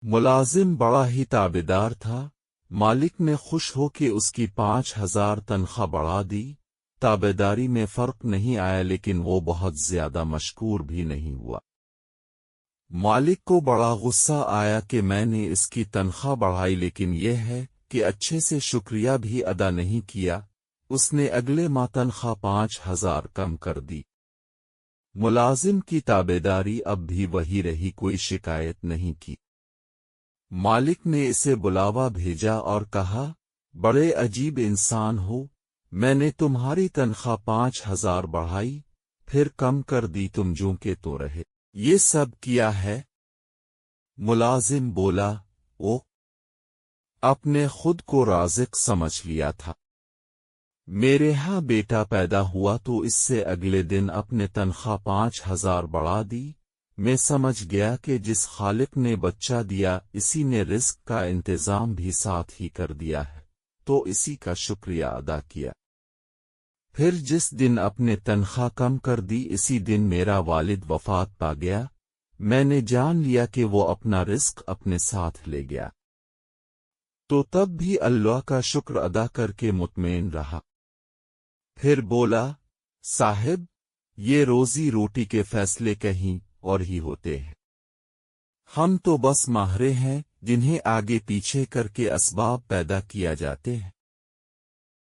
ملازم بڑا ہی تابعدار تھا۔ مالک نے خوش ہو کے اس کی 5,000 تنخواہ بڑھا دی۔ تابعداری میں فرق نہیں آیا، لیکن وہ بہت زیادہ مشکور بھی نہیں ہوا۔ مالک کو بڑا غصہ آیا کہ میں نے اس کی تنخواہ بڑھائی، لیکن یہ ہے کہ اچھے سے شکریہ بھی ادا نہیں کیا۔ اس نے اگلے ماہ تنخواہ 5,000 کم کر دی۔ ملازم کی تابعداری اب بھی وہی رہی، کوئی شکایت نہیں کی۔ مالک نے اسے بلاوا بھیجا اور کہا، بڑے عجیب انسان ہو، میں نے تمہاری تنخواہ 5,000 بڑھائی، پھر کم کر دی، تم جو کہ تو رہے، یہ سب کیا ہے؟ ملازم بولا، او، اپنے خود کو رازق سمجھ لیا تھا۔ میرے ہاں بیٹا پیدا ہوا تو اس سے اگلے دن اپنے تنخواہ 5,000 بڑھا دی۔ میں سمجھ گیا کہ جس خالق نے بچہ دیا اسی نے رزق کا انتظام بھی ساتھ ہی کر دیا ہے، تو اسی کا شکریہ ادا کیا۔ پھر جس دن اپنے تنخواہ کم کر دی اسی دن میرا والد وفات پا گیا۔ میں نے جان لیا کہ وہ اپنا رزق اپنے ساتھ لے گیا، تو تب بھی اللہ کا شکر ادا کر کے مطمئن رہا۔ پھر بولا، صاحب، یہ روزی روٹی کے فیصلے کہیں اور ہی ہوتے ہیں، ہم تو بس ماہرے ہیں جنہیں آگے پیچھے کر کے اسباب پیدا کیا جاتے ہیں۔